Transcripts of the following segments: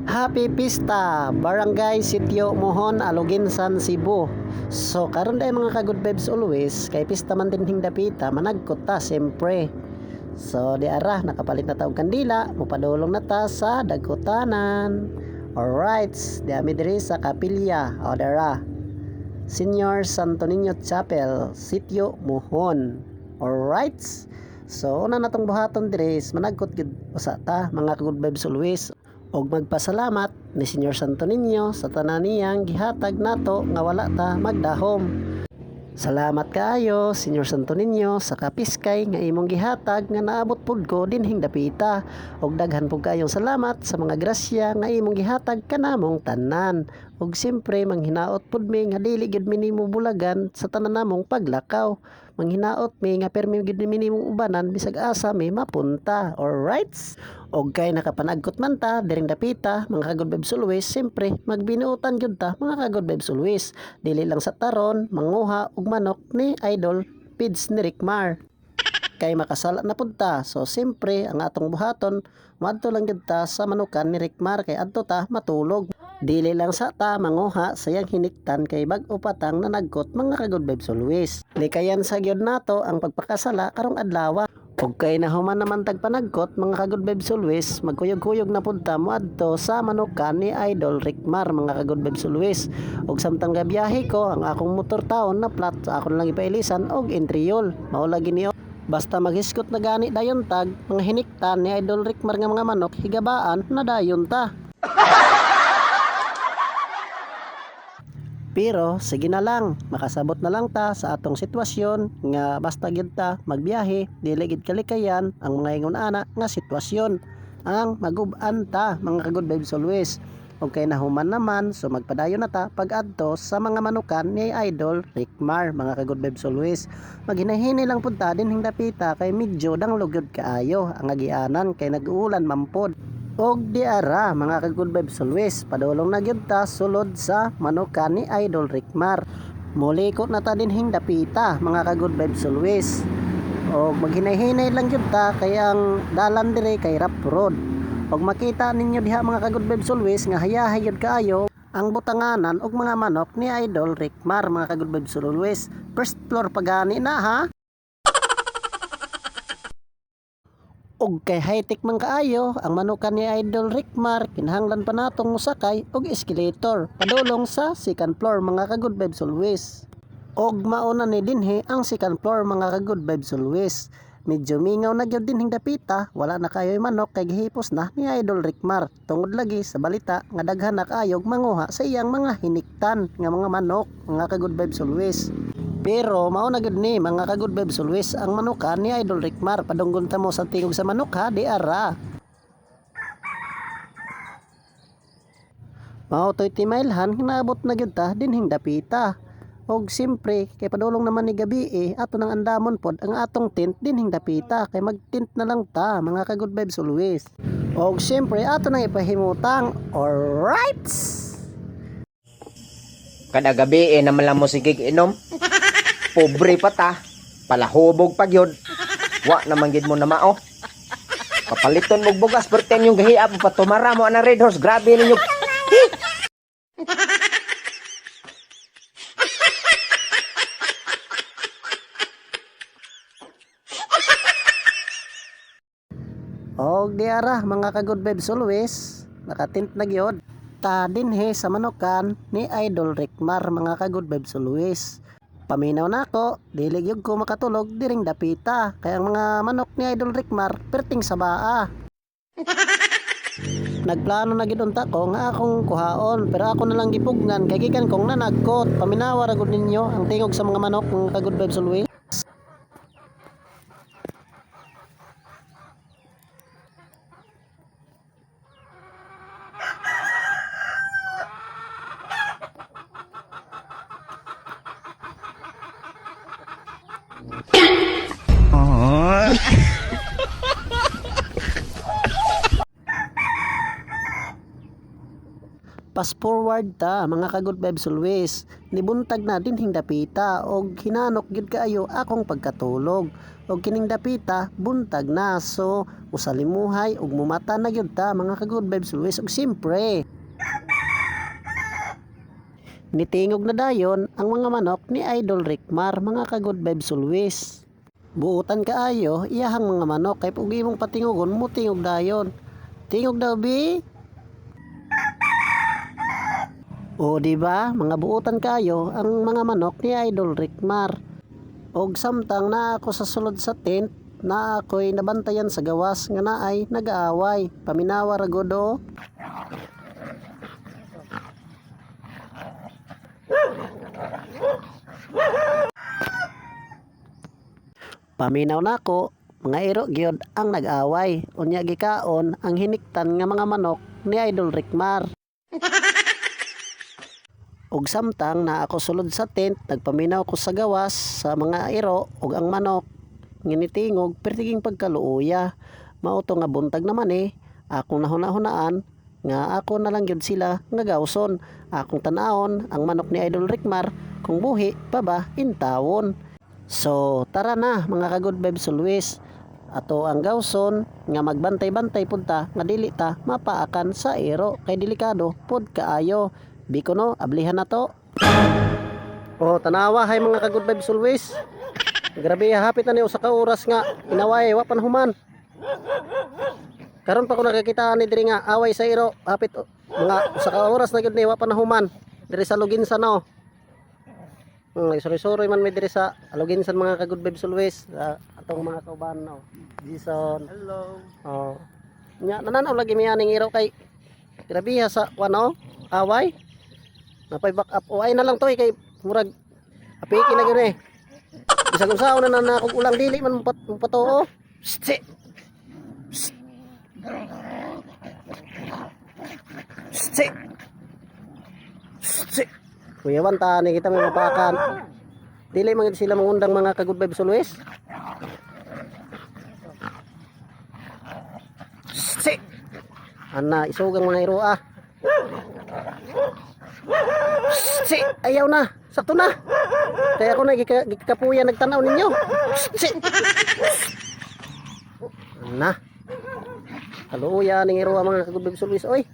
Happy Pista, Barangay Sitio Mohon, Aluginsan, Cebu. So karon day mga ka-good vibes always, kay pista man din dapita, managkot ta siyempre. So di ara nakapalit na taog kandila, mupadulong na ta sa dagkutanan. Alright, di ami diri sa kapilya, o dara. Senior Santo Niño Chapel, Sitio Mohon. Alright. So una natong buhaton diri, managkot gid usa ta mga ka-good vibes always. Og magpasalamat ni Senyor Santo Niño sa tanan niyang gihatag nato nga wala ta magdahom. Salamat kaayo Senyor Santo Niño sa kapiskay nga imong gihatag nga naabot pud ko dinhing dapita. Og daghan pud kayong salamat sa mga grasya nga imong gihatag kanamong tanan. Og siyempre manghinaot pud mi nga dili gid mi nimo bulagan sa tanan namong paglakaw. Manghinaot mi nga permi gid mi nimong ubanan bisag asa mi mapunta. Alright? Og kay nakapanagkot man ta diring dapita mga ka-good vibes always, siyempre magbinuotan gyud ta mga ka-good vibes always. Dili lang sa taron manguha og manok ni Idol Pids ni Rickmar. Kay makasala na pud ta. So siyempre ang atong buhaton moadto lang gyud ta sa manukan ni Rickmar kay adto ta matulog. Dili lang sa ta manguha sayang hiniktan kay bag-o patang nanagkot mga ka-good vibes always. Likayan sa gyud nato ang pagpakasala karong adlaw. Og kay nahuman naman tagpanagkot mga ka-good vibes always, magkuyog-kuyog na punta mo adto sa manukan ni Idol Rickmar mga ka-good vibes always. Og samtang gabiyahe ko ang akong motor taon na plat sa akon lang ipailisan og intriol. Mao lagi niyo. Basta maghiskot na gani dayon tag mga hiniktan ni Idol Rickmar nga mga manok higabaan na dayon ta. Pero sige na lang, makasabot na lang ta sa atong sitwasyon nga basta gyud ta magbiyahe, dili gid kalikayan ang mga ingon ana nga sitwasyon ang magub-an ta mga ka-good vibes always. Og kay nahuman naman, so magpadayon na ta pag-adto sa mga manukan ni Idol Rickmar mga ka-good vibes always. Maghinahini lang pud ta dinhing dapita kay medyo danglog gyud kaayo ang agianan kay nag-uulan mampod. Og di ara mga ka-good vibes always, padulong na gyud ta sulod sa manukan ni Idol Rickmar. Mulikot na ta dinhing dapita mga ka-good vibes always. Og maghinay-hinay lang gyud ta kay ang dalan dire kay rough road. Og makita ninyo diha mga ka-good vibes always nga hayahay gyud kaayo ang butanganan og mga manok ni Idol Rickmar mga ka-good vibes always. First floor pagani na ha. Og kay high-tech man kaayo ang manukan ni Idol Rickmar, kinahanglan pa natong musakay og escalator padulong sa second floor mga ka-good vibes always. Og mauna ni dinhi ang second floor mga ka-good vibes always. Medyo mingaw na gyud dinhing dapita, wala na kayo'y manok kay gihipos na ni Idol Rickmar. Tungod lagi sa balita nga daghan na kaayog manguha sa iyang mga hiniktan nga mga manok mga ka-good vibes always. Pero mao na gud ni mga ka-good vibes always ang manukan ni Idol Rickmar. Padunggon ta mo sa tingog sa manok ha, di ara. Mao toy timailhan naabot na gyud ta dinhing dapita. Og siyempre kay padulong naman ni gabi ato nang andamon pod ang atong tent dinhing dapita kay mag-tent na lang ta mga ka-good vibes always. Og siyempre ato nang ipahimutang. Alright. Kada gabi naman lang mo sigig inom. Pobre pa ta. Palahubog pa gyud. Wa naman gid mo na mao. Kapaliton mo bugas perten yung gahiap pa tumara mo ang Red Horse. Grabe ninyo. Og di ara mga ka-good vibes always, nakatint na gyud ta dinhi sa manukan ni Idol Rickmar mga ka-good vibes always. Paminaw na ako, dili gyud ko makatulog diring dapita kay ang mga manok ni Idol Rickmar perting sa baa. Nagplano na gid unta ko nga akong kuhaon pero ako na lang gipugnan kay gikan kong nanagkot. Paminawa ra gud ninyo ang tingog sa mga manok mga ka-good vibes always. Fast forward ta mga ka-good vibes always. Nibuntag na dinhing dapita og hinanok gyud kaayo akong pagkatulog. Og kining dapita buntag na, so usalimuhay og mumata na gyud ta mga ka-good vibes always. Og siyempre nitingog na dayon ang mga manok ni Idol Rickmar mga ka-good vibes always. Buutan kaayo iyahang mga manok kay pug imong patingugon mo tingog dayon. Tingog daw bi. O di ba mga buutan kayo ang mga manok ni Idol Rickmar. Og samtang na ako sa sulod sa tent, na ako'y nabantayan sa gawas nga naay nag-aaway. Paminawa ra gud o. Paminaw na ako, mga iro gyud ang nag-away. Unya gikaon ang hiniktan nga mga manok ni Idol Rickmar. Og samtang na ako sulod sa tent, nagpaminaw ko sa gawas sa mga iro og ang manok. Nginitingog pertiging pagkaluoya. Mauto nga buntag naman akong nahuna-hunaan nga ako na lang gyud sila nga gawson. Akong tan-awon ang manok ni Idol Rickmar kung buhi pa ba intawon. So tara na mga ka-good vibes always. Ato ang gawson nga magbantay-bantay punta nga dili ta mapaakan sa iro kay delikado pod kaayo. Biko no, ablihan na to. Oh, tanawa hay mga ka-good vibes always. Grabe hapit na niyo sa kauras nga inaway wa panhuman. Karon pa ko nakakita ni diri nga away sa iro hapit mga sa kauras na gyud ni wa panhuman diri sa Luginsan no. Sorry man may diri sa Luginsan mga ka-good vibes always. Atong mga kauban no. Jason. Hello. Oh. Nya nananaw lagi mi aning iro kay grabe sa wano away. Napay back up. O ay na lang to kay murag apiki na gyud Bisag unsa na na kog ulang dili man patoo. Shit. Shit. Shit. Kuyawan ta ni kita mga pakan. Dili man sila mangundang mga ka-good vibes always. Shit. Ana isugang mga iro Si, ayaw na. Sakto na. Kaya ako na gikapuya nagtanaw ninyo. Si. Na. Haluya ning iro mga ka-good vibes always oy.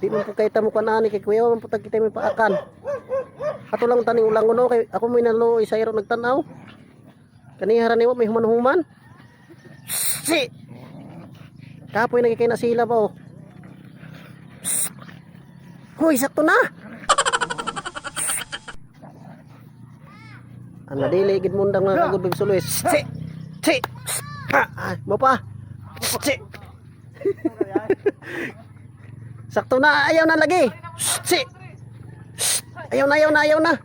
Di man po kay tamo kanani kay kuya man putag kita may paakan. Ato lang taning ulangon no kay ako may naluoy sa iro nagtanaw. Kanihara ni may human-human. Si. Kapoy nagikay na sila pa oh. Hoy, sakto na. Ana dili gid mundang mga ka-good vibes always. Si. Mo pa. Si. Sakto na, ayaw na lagi. Si. Ayaw na.